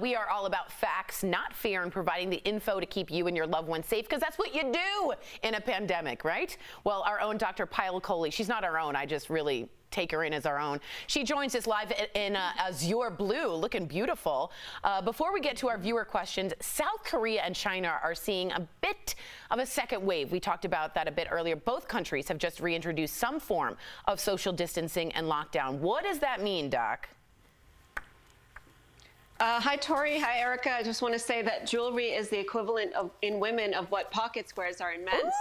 We are all about facts, not fear, and providing the info to keep you and your loved ones safe, because that's what you do in a pandemic, right? Well, our own Dr. Payal Kohli, she's not our own, I just really take her in as our own. She joins us live in azure blue, looking beautiful. Before we get to our viewer questions, South Korea and China are seeing a bit of a second wave. We talked about that a bit earlier. Both countries have just reintroduced some form of social distancing and lockdown. What does that mean, Doc? Hi, Tori. Hi, Erica. I just want to say that jewelry is the equivalent in women of what pocket squares are in men. Ooh.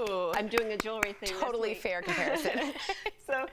So I'm doing a jewelry thing. Totally fair comparison. So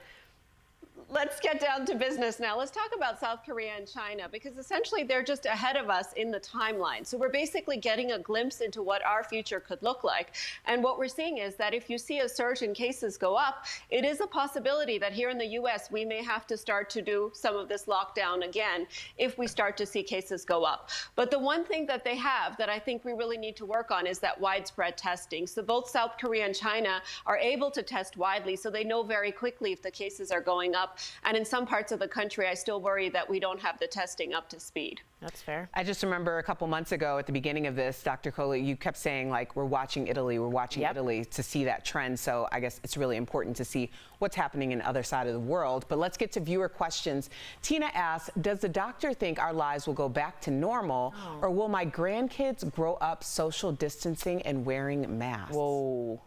let's get down to business now. Let's talk about South Korea and China, because essentially they're just ahead of us in the timeline. So we're basically getting a glimpse into what our future could look like. And what we're seeing is that if you see a surge in cases go up, it is a possibility that here in the US, we may have to start to do some of this lockdown again if we start to see cases go up. But the one thing that they have that I think we really need to work on is that widespread testing. So both South Korea and China are able to test widely, so they know very quickly if the cases are going up. And in some parts of the country, I still worry that we don't have the testing up to speed. That's fair. I just remember a couple months ago at the beginning of this, Dr. Kohli, you kept saying, like, we're watching Italy to see that trend. So I guess it's really important to see what's happening in other side of the world. But let's get to viewer questions. Tina asks, does the doctor think our lives will go back to normal, or will my grandkids grow up social distancing and wearing masks? Whoa.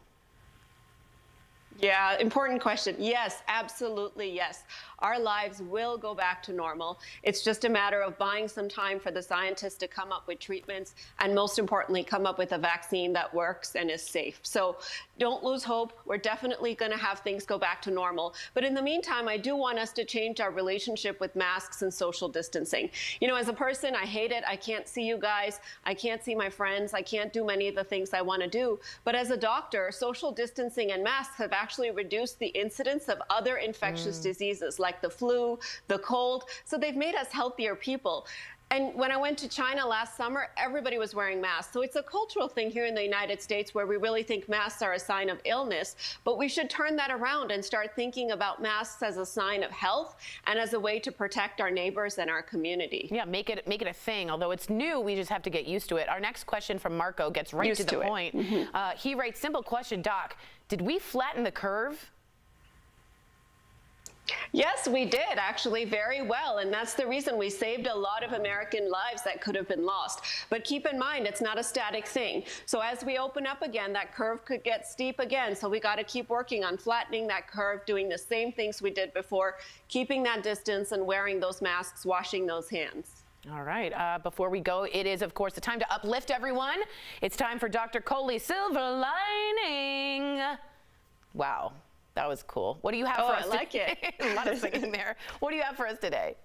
Yeah, important question. Yes, absolutely yes. Our lives will go back to normal. It's just a matter of buying some time for the scientists to come up with treatments and, most importantly, come up with a vaccine that works and is safe. So don't lose hope. We're definitely going to have things go back to normal. But in the meantime, I do want us to change our relationship with masks and social distancing. You know, as a person, I hate it. I can't see you guys. I can't see my friends. I can't do many of the things I want to do. But as a doctor, social distancing and masks have actually reduced the incidence of other infectious diseases like the flu, the cold. So they've made us healthier people. And when I went to China last summer, everybody was wearing masks. So it's a cultural thing here in the United States where we really think masks are a sign of illness. But we should turn that around and start thinking about masks as a sign of health and as a way to protect our neighbors and our community. Yeah, make it a thing. Although it's new, we just have to get used to it. Our next question from Marco gets right to the point. He writes, simple question, Doc, did we flatten the curve? Yes, we did, actually, very well. And that's the reason we saved a lot of American lives that could have been lost. But keep in mind, it's not a static thing. So as we open up again, that curve could get steep again. So we got to keep working on flattening that curve, doing the same things we did before, keeping that distance and wearing those masks, washing those hands. All right. Before we go, it is, of course, the time to uplift everyone. It's time for Dr. Kohli Silver Lining. Wow. That was cool. What do you have for us? I like it. A lot of singing there. What do you have for us today?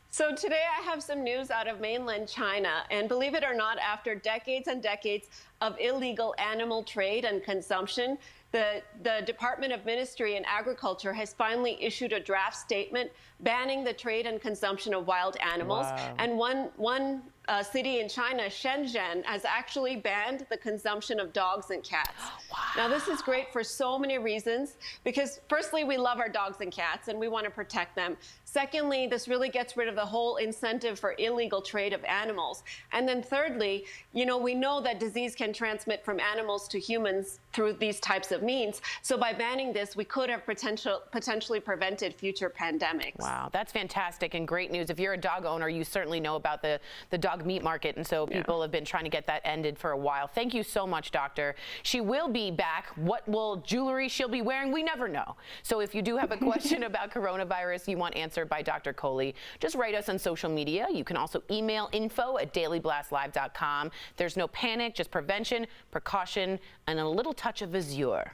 So today I have some news out of mainland China, and believe it or not, after decades and decades of illegal animal trade and consumption, the Department of Ministry and Agriculture has finally issued a draft statement banning the trade and consumption of wild animals. Wow. And one city in China, Shenzhen, has actually banned the consumption of dogs and cats. Wow. Now, this is great for so many reasons, because firstly, we love our dogs and cats and we want to protect them. Secondly, this really gets rid of the whole incentive for illegal trade of animals. And then thirdly, you know, we know that disease can transmit from animals to humans through these types of means. So by banning this, we could have potentially prevented future pandemics. Wow, that's fantastic and great news. If you're a dog owner, you certainly know about the dog meat market, and so people have been trying to get that ended for a while. Thank you so much, Doctor. She will be back. What will jewelry she'll be wearing? We never know. So if you do have a question about coronavirus you want answered by Dr. Kohli, just write us on social media. You can also email info@dailyblastlive.com. There's no panic, just prevention, precaution, and a little touch of azure.